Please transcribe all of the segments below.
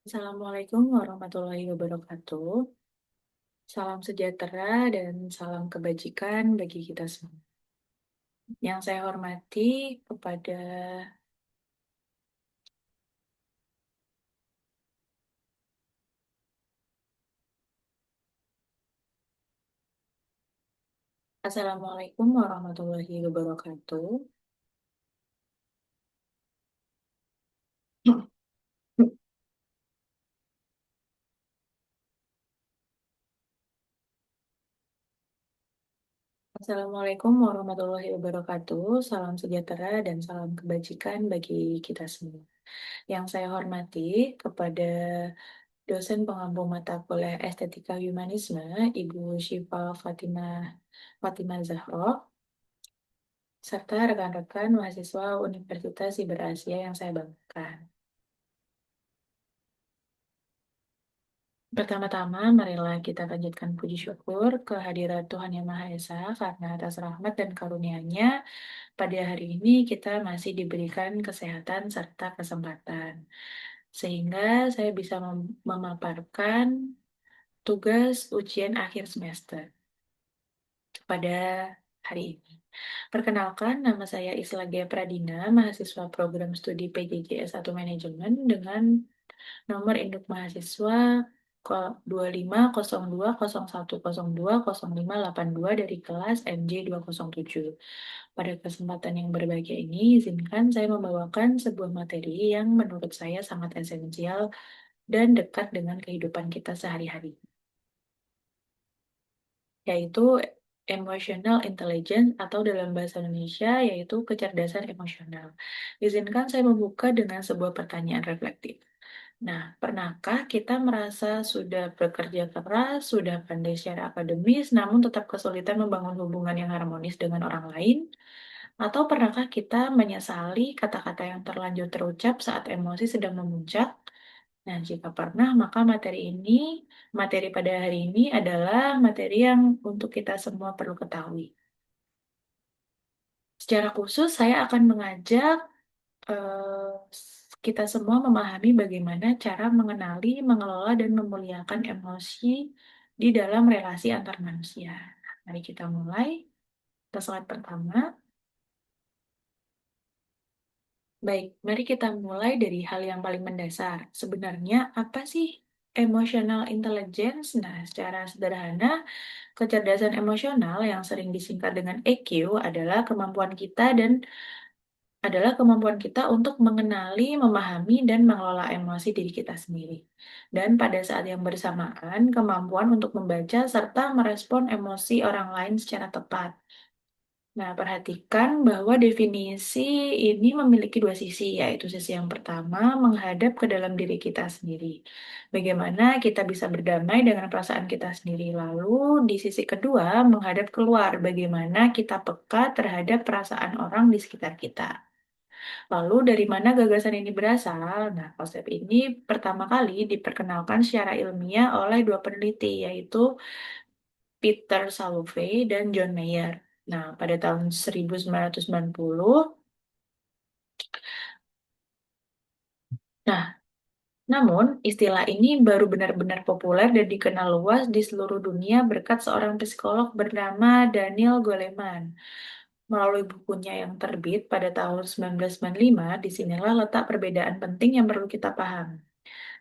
Assalamualaikum warahmatullahi wabarakatuh. Salam sejahtera dan salam kebajikan bagi kita semua. Yang saya hormati kepada Assalamualaikum warahmatullahi wabarakatuh. Assalamualaikum warahmatullahi wabarakatuh. Salam sejahtera dan salam kebajikan bagi kita semua. Yang saya hormati kepada dosen pengampu mata kuliah Estetika Humanisme, Ibu Syifa Fatimah Zahro, serta rekan-rekan mahasiswa Universitas Siber Asia yang saya banggakan. Pertama-tama, marilah kita panjatkan puji syukur kehadirat Tuhan Yang Maha Esa karena atas rahmat dan karunia-Nya pada hari ini kita masih diberikan kesehatan serta kesempatan. Sehingga saya bisa memaparkan tugas ujian akhir semester pada hari ini. Perkenalkan, nama saya Isla Gaya Pradina, mahasiswa program studi PJJ S1 Manajemen dengan nomor induk mahasiswa 250201020582 dari kelas MJ207. Pada kesempatan yang berbahagia ini, izinkan saya membawakan sebuah materi yang menurut saya sangat esensial dan dekat dengan kehidupan kita sehari-hari, yaitu emotional intelligence atau dalam bahasa Indonesia yaitu kecerdasan emosional. Izinkan saya membuka dengan sebuah pertanyaan reflektif. Nah, pernahkah kita merasa sudah bekerja keras, sudah pandai secara akademis, namun tetap kesulitan membangun hubungan yang harmonis dengan orang lain? Atau pernahkah kita menyesali kata-kata yang terlanjur terucap saat emosi sedang memuncak? Nah, jika pernah, maka materi pada hari ini adalah materi yang untuk kita semua perlu ketahui. Secara khusus, saya akan mengajak kita semua memahami bagaimana cara mengenali, mengelola, dan memuliakan emosi di dalam relasi antar manusia. Mari kita mulai. Kita slide pertama. Baik, mari kita mulai dari hal yang paling mendasar. Sebenarnya apa sih emotional intelligence? Nah, secara sederhana, kecerdasan emosional yang sering disingkat dengan EQ adalah kemampuan kita untuk mengenali, memahami, dan mengelola emosi diri kita sendiri. Dan pada saat yang bersamaan, kemampuan untuk membaca serta merespon emosi orang lain secara tepat. Nah, perhatikan bahwa definisi ini memiliki dua sisi, yaitu sisi yang pertama menghadap ke dalam diri kita sendiri. Bagaimana kita bisa berdamai dengan perasaan kita sendiri. Lalu, di sisi kedua menghadap keluar, bagaimana kita peka terhadap perasaan orang di sekitar kita. Lalu dari mana gagasan ini berasal? Nah, konsep ini pertama kali diperkenalkan secara ilmiah oleh dua peneliti, yaitu Peter Salovey dan John Mayer. Nah, pada tahun 1990. Nah, namun istilah ini baru benar-benar populer dan dikenal luas di seluruh dunia berkat seorang psikolog bernama Daniel Goleman. Melalui bukunya yang terbit pada tahun 1995, disinilah letak perbedaan penting yang perlu kita pahami.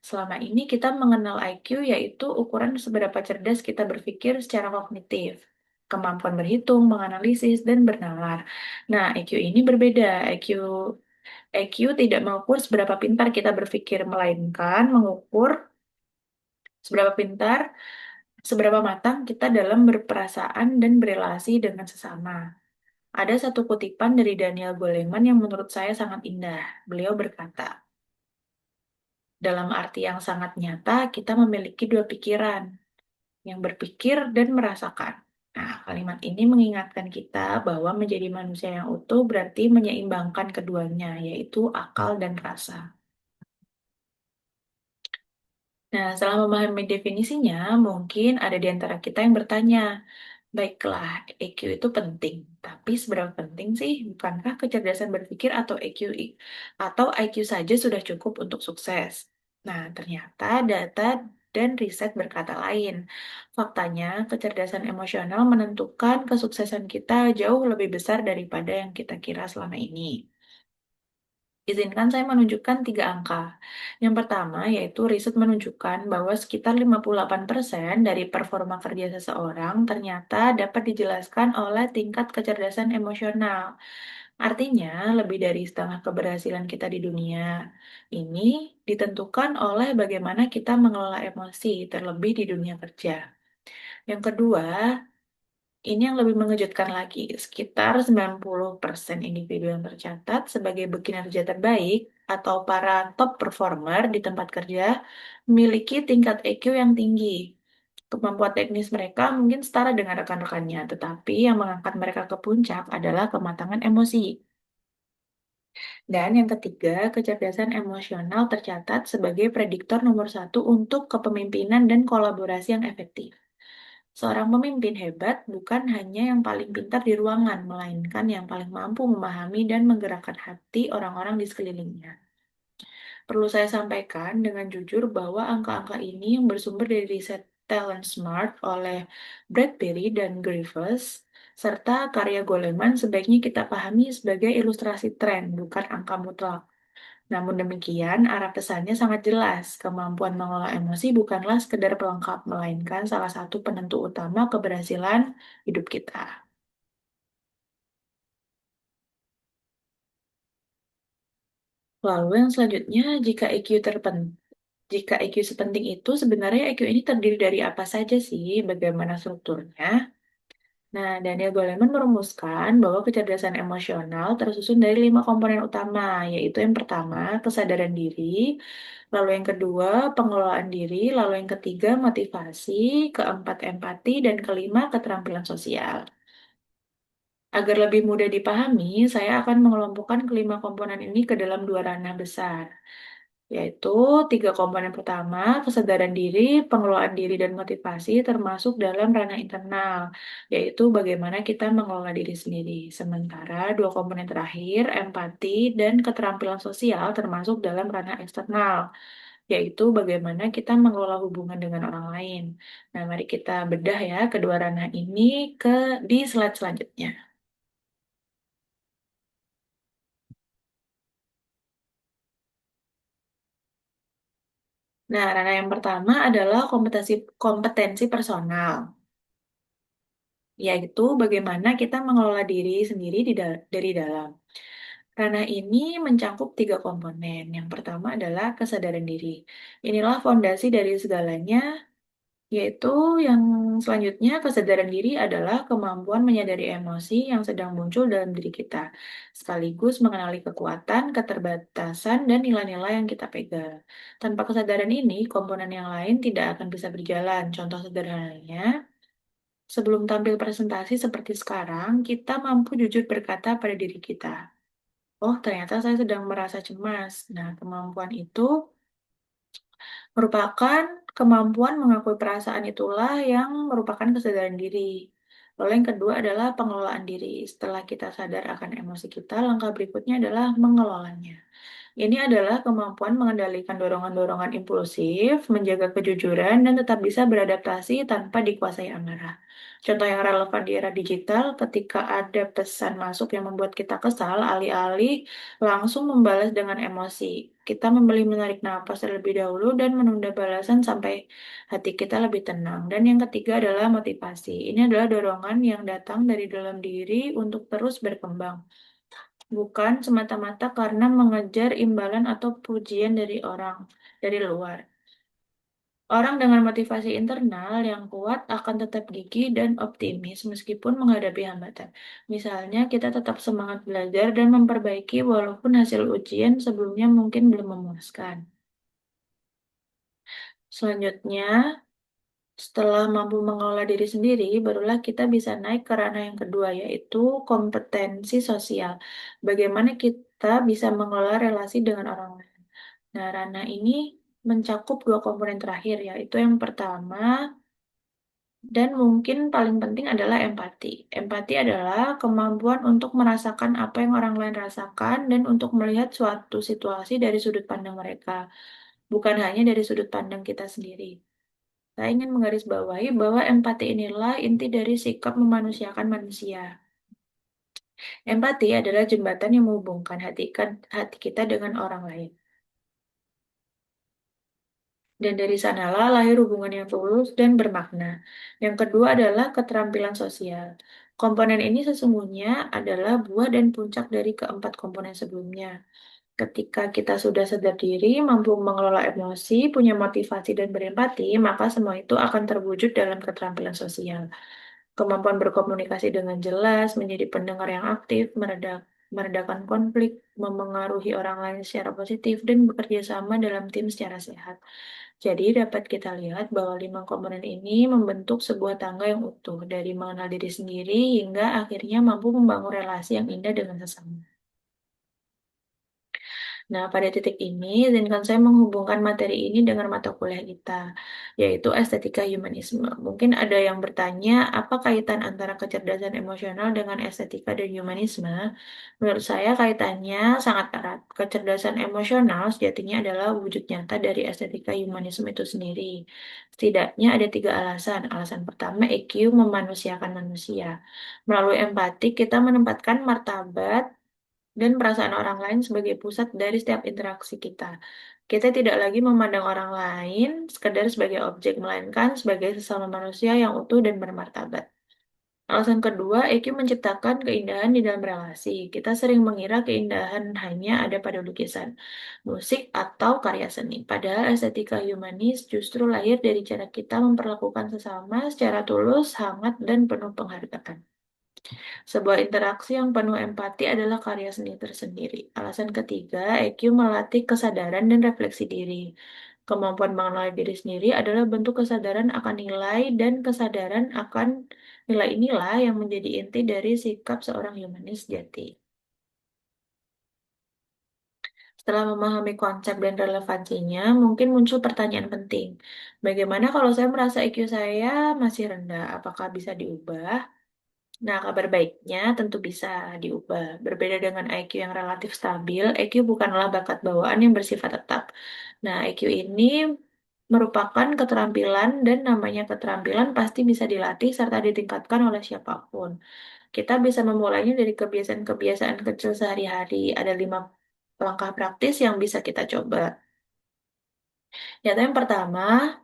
Selama ini kita mengenal IQ yaitu ukuran seberapa cerdas kita berpikir secara kognitif, kemampuan berhitung, menganalisis, dan bernalar. Nah, IQ ini berbeda. IQ tidak mengukur seberapa pintar kita berpikir, melainkan mengukur seberapa pintar, seberapa matang kita dalam berperasaan dan berelasi dengan sesama. Ada satu kutipan dari Daniel Goleman yang menurut saya sangat indah. Beliau berkata, dalam arti yang sangat nyata, kita memiliki dua pikiran, yang berpikir dan merasakan. Nah, kalimat ini mengingatkan kita bahwa menjadi manusia yang utuh berarti menyeimbangkan keduanya, yaitu akal dan rasa. Nah, setelah memahami definisinya, mungkin ada di antara kita yang bertanya, baiklah, EQ itu penting, tapi seberapa penting sih? Bukankah kecerdasan berpikir atau IQ saja sudah cukup untuk sukses? Nah, ternyata data dan riset berkata lain. Faktanya, kecerdasan emosional menentukan kesuksesan kita jauh lebih besar daripada yang kita kira selama ini. Izinkan saya menunjukkan tiga angka. Yang pertama, yaitu riset menunjukkan bahwa sekitar 58% dari performa kerja seseorang ternyata dapat dijelaskan oleh tingkat kecerdasan emosional. Artinya, lebih dari setengah keberhasilan kita di dunia ini ditentukan oleh bagaimana kita mengelola emosi, terlebih di dunia kerja. Yang kedua, ini yang lebih mengejutkan lagi, sekitar 90% individu yang tercatat sebagai bekinerja terbaik atau para top performer di tempat kerja memiliki tingkat EQ yang tinggi. Kemampuan teknis mereka mungkin setara dengan rekan-rekannya, tetapi yang mengangkat mereka ke puncak adalah kematangan emosi. Dan yang ketiga, kecerdasan emosional tercatat sebagai prediktor nomor satu untuk kepemimpinan dan kolaborasi yang efektif. Seorang pemimpin hebat bukan hanya yang paling pintar di ruangan, melainkan yang paling mampu memahami dan menggerakkan hati orang-orang di sekelilingnya. Perlu saya sampaikan dengan jujur bahwa angka-angka ini yang bersumber dari riset Talent Smart oleh Bradbury dan Griffiths, serta karya Goleman sebaiknya kita pahami sebagai ilustrasi tren, bukan angka mutlak. Namun demikian, arah pesannya sangat jelas. Kemampuan mengelola emosi bukanlah sekedar pelengkap, melainkan salah satu penentu utama keberhasilan hidup kita. Lalu yang selanjutnya, jika IQ sepenting itu, sebenarnya IQ ini terdiri dari apa saja sih? Bagaimana strukturnya? Nah, Daniel Goleman merumuskan bahwa kecerdasan emosional tersusun dari 5 komponen utama, yaitu yang pertama, kesadaran diri, lalu yang kedua, pengelolaan diri, lalu yang ketiga, motivasi, keempat, empati, dan kelima, keterampilan sosial. Agar lebih mudah dipahami, saya akan mengelompokkan kelima komponen ini ke dalam dua ranah besar, yaitu 3 komponen pertama, kesadaran diri, pengelolaan diri, dan motivasi termasuk dalam ranah internal, yaitu bagaimana kita mengelola diri sendiri. Sementara 2 komponen terakhir, empati dan keterampilan sosial termasuk dalam ranah eksternal, yaitu bagaimana kita mengelola hubungan dengan orang lain. Nah, mari kita bedah ya kedua ranah ini di slide selanjutnya. Nah, ranah yang pertama adalah kompetensi personal, yaitu bagaimana kita mengelola diri sendiri dari dalam. Ranah ini mencakup 3 komponen. Yang pertama adalah kesadaran diri. Inilah fondasi dari segalanya, yaitu yang selanjutnya kesadaran diri adalah kemampuan menyadari emosi yang sedang muncul dalam diri kita, sekaligus mengenali kekuatan, keterbatasan, dan nilai-nilai yang kita pegang. Tanpa kesadaran ini, komponen yang lain tidak akan bisa berjalan. Contoh sederhananya, sebelum tampil presentasi seperti sekarang, kita mampu jujur berkata pada diri kita, "Oh, ternyata saya sedang merasa cemas." Nah, kemampuan itu merupakan kemampuan mengakui perasaan itulah yang merupakan kesadaran diri. Lalu yang kedua adalah pengelolaan diri. Setelah kita sadar akan emosi kita, langkah berikutnya adalah mengelolanya. Ini adalah kemampuan mengendalikan dorongan-dorongan impulsif, menjaga kejujuran, dan tetap bisa beradaptasi tanpa dikuasai amarah. Contoh yang relevan di era digital, ketika ada pesan masuk yang membuat kita kesal, alih-alih langsung membalas dengan emosi. Kita memilih menarik napas terlebih dahulu dan menunda balasan sampai hati kita lebih tenang. Dan yang ketiga adalah motivasi. Ini adalah dorongan yang datang dari dalam diri untuk terus berkembang, bukan semata-mata karena mengejar imbalan atau pujian dari luar. Orang dengan motivasi internal yang kuat akan tetap gigih dan optimis meskipun menghadapi hambatan. Misalnya, kita tetap semangat belajar dan memperbaiki walaupun hasil ujian sebelumnya mungkin belum memuaskan. Selanjutnya, setelah mampu mengelola diri sendiri, barulah kita bisa naik ke ranah yang kedua, yaitu kompetensi sosial. Bagaimana kita bisa mengelola relasi dengan orang lain. Nah, ranah ini mencakup 2 komponen terakhir, yaitu yang pertama dan mungkin paling penting adalah empati. Empati adalah kemampuan untuk merasakan apa yang orang lain rasakan dan untuk melihat suatu situasi dari sudut pandang mereka. bukan hanya dari sudut pandang kita sendiri. Saya ingin menggarisbawahi bahwa empati inilah inti dari sikap memanusiakan manusia. Empati adalah jembatan yang menghubungkan hati kita dengan orang lain. Dan dari sanalah lahir hubungan yang tulus dan bermakna. Yang kedua adalah keterampilan sosial. Komponen ini sesungguhnya adalah buah dan puncak dari keempat komponen sebelumnya. Ketika kita sudah sadar diri, mampu mengelola emosi, punya motivasi, dan berempati, maka semua itu akan terwujud dalam keterampilan sosial. Kemampuan berkomunikasi dengan jelas, menjadi pendengar yang aktif, meredakan konflik, memengaruhi orang lain secara positif, dan bekerja sama dalam tim secara sehat. Jadi dapat kita lihat bahwa 5 komponen ini membentuk sebuah tangga yang utuh, dari mengenal diri sendiri hingga akhirnya mampu membangun relasi yang indah dengan sesama. Nah, pada titik ini, izinkan saya menghubungkan materi ini dengan mata kuliah kita, yaitu estetika humanisme. Mungkin ada yang bertanya, apa kaitan antara kecerdasan emosional dengan estetika dan humanisme? Menurut saya, kaitannya sangat erat. Kecerdasan emosional sejatinya adalah wujud nyata dari estetika humanisme itu sendiri. Setidaknya ada 3 alasan. Alasan pertama, EQ memanusiakan manusia. Melalui empati, kita menempatkan martabat dan perasaan orang lain sebagai pusat dari setiap interaksi kita. Kita tidak lagi memandang orang lain sekedar sebagai objek, melainkan sebagai sesama manusia yang utuh dan bermartabat. Alasan kedua, EQ menciptakan keindahan di dalam relasi. Kita sering mengira keindahan hanya ada pada lukisan, musik, atau karya seni. Padahal estetika humanis justru lahir dari cara kita memperlakukan sesama secara tulus, hangat, dan penuh penghargaan. Sebuah interaksi yang penuh empati adalah karya seni tersendiri. Alasan ketiga, EQ melatih kesadaran dan refleksi diri. Kemampuan mengenali diri sendiri adalah bentuk kesadaran akan nilai dan kesadaran akan nilai inilah yang menjadi inti dari sikap seorang humanis jati. Setelah memahami konsep dan relevansinya, mungkin muncul pertanyaan penting. Bagaimana kalau saya merasa IQ saya masih rendah? Apakah bisa diubah? Nah, kabar baiknya tentu bisa diubah. Berbeda dengan IQ yang relatif stabil, IQ bukanlah bakat bawaan yang bersifat tetap. Nah, IQ ini merupakan keterampilan dan namanya keterampilan pasti bisa dilatih serta ditingkatkan oleh siapapun. Kita bisa memulainya dari kebiasaan-kebiasaan kecil sehari-hari. Ada 5 langkah praktis yang bisa kita coba. Yang pertama,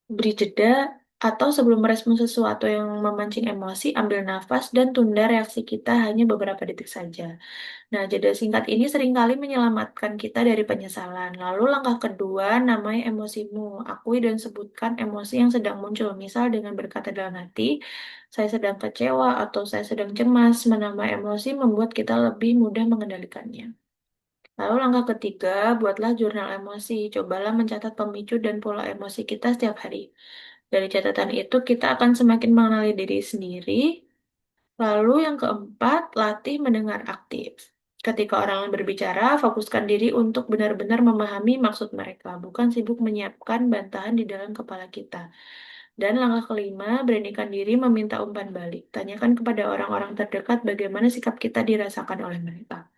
beri jeda atau sebelum merespon sesuatu yang memancing emosi, ambil nafas dan tunda reaksi kita hanya beberapa detik saja. Nah, jeda singkat ini seringkali menyelamatkan kita dari penyesalan. Lalu langkah kedua, namai emosimu. Akui dan sebutkan emosi yang sedang muncul. Misal dengan berkata dalam hati, saya sedang kecewa atau saya sedang cemas. Menambah emosi membuat kita lebih mudah mengendalikannya. Lalu langkah ketiga, buatlah jurnal emosi. Cobalah mencatat pemicu dan pola emosi kita setiap hari. Dari catatan itu, kita akan semakin mengenali diri sendiri. Lalu yang keempat, latih mendengar aktif. Ketika orang lain berbicara, fokuskan diri untuk benar-benar memahami maksud mereka, bukan sibuk menyiapkan bantahan di dalam kepala kita. Dan langkah kelima, beranikan diri meminta umpan balik. Tanyakan kepada orang-orang terdekat bagaimana sikap kita dirasakan oleh mereka.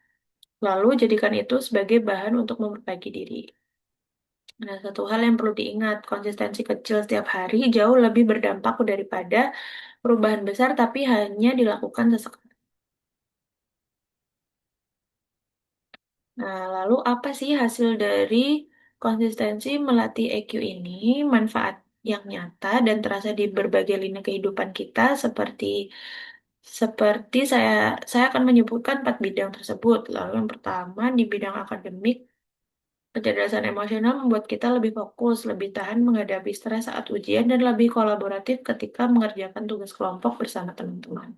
Lalu jadikan itu sebagai bahan untuk memperbaiki diri. Nah, satu hal yang perlu diingat, konsistensi kecil setiap hari jauh lebih berdampak daripada perubahan besar tapi hanya dilakukan sesekali. Nah, lalu apa sih hasil dari konsistensi melatih EQ ini? Manfaat yang nyata dan terasa di berbagai lini kehidupan kita seperti saya akan menyebutkan 4 bidang tersebut. Lalu yang pertama di bidang akademik, kecerdasan emosional membuat kita lebih fokus, lebih tahan menghadapi stres saat ujian, dan lebih kolaboratif ketika mengerjakan tugas kelompok bersama teman-teman.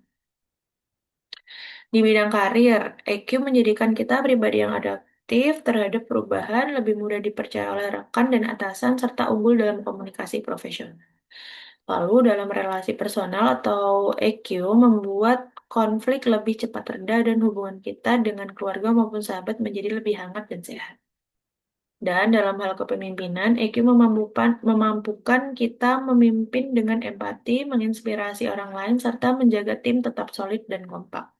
Di bidang karir, EQ menjadikan kita pribadi yang adaptif terhadap perubahan, lebih mudah dipercaya oleh rekan dan atasan, serta unggul dalam komunikasi profesional. Lalu dalam relasi personal atau EQ membuat konflik lebih cepat reda dan hubungan kita dengan keluarga maupun sahabat menjadi lebih hangat dan sehat. Dan dalam hal kepemimpinan, EQ memampukan kita memimpin dengan empati, menginspirasi orang lain, serta menjaga tim tetap solid dan kompak.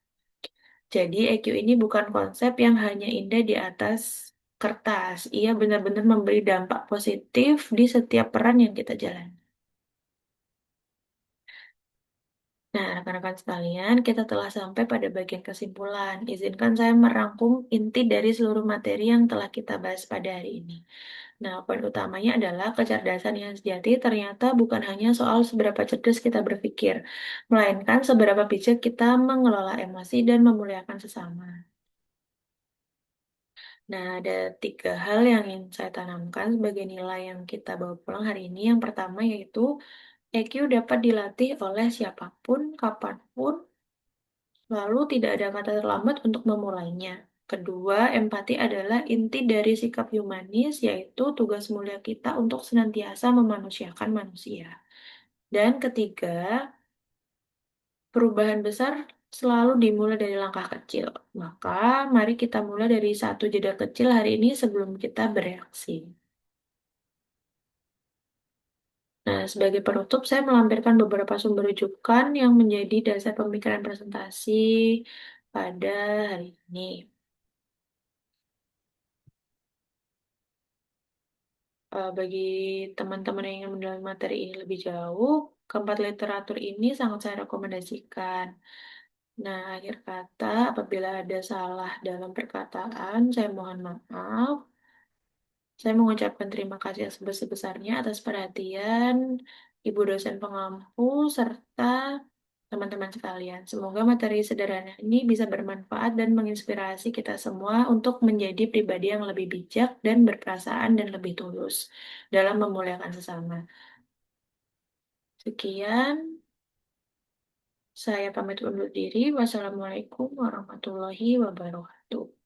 Jadi EQ ini bukan konsep yang hanya indah di atas kertas. Ia benar-benar memberi dampak positif di setiap peran yang kita jalani. Nah, rekan-rekan sekalian, kita telah sampai pada bagian kesimpulan. Izinkan saya merangkum inti dari seluruh materi yang telah kita bahas pada hari ini. Nah, poin utamanya adalah kecerdasan yang sejati ternyata bukan hanya soal seberapa cerdas kita berpikir, melainkan seberapa bijak kita mengelola emosi dan memuliakan sesama. Nah, ada tiga hal yang ingin saya tanamkan sebagai nilai yang kita bawa pulang hari ini. Yang pertama yaitu EQ dapat dilatih oleh siapapun, kapanpun, lalu tidak ada kata terlambat untuk memulainya. Kedua, empati adalah inti dari sikap humanis, yaitu tugas mulia kita untuk senantiasa memanusiakan manusia. Dan ketiga, perubahan besar selalu dimulai dari langkah kecil. Maka, mari kita mulai dari satu jeda kecil hari ini sebelum kita bereaksi. Nah, sebagai penutup, saya melampirkan beberapa sumber rujukan yang menjadi dasar pemikiran presentasi pada hari ini. Bagi teman-teman yang ingin mendalami materi ini lebih jauh, keempat literatur ini sangat saya rekomendasikan. Nah, akhir kata, apabila ada salah dalam perkataan, saya mohon maaf. Saya mengucapkan terima kasih yang sebesar-besarnya atas perhatian Ibu dosen pengampu serta teman-teman sekalian. Semoga materi sederhana ini bisa bermanfaat dan menginspirasi kita semua untuk menjadi pribadi yang lebih bijak dan berperasaan dan lebih tulus dalam memuliakan sesama. Sekian, saya pamit undur diri. Wassalamualaikum warahmatullahi wabarakatuh.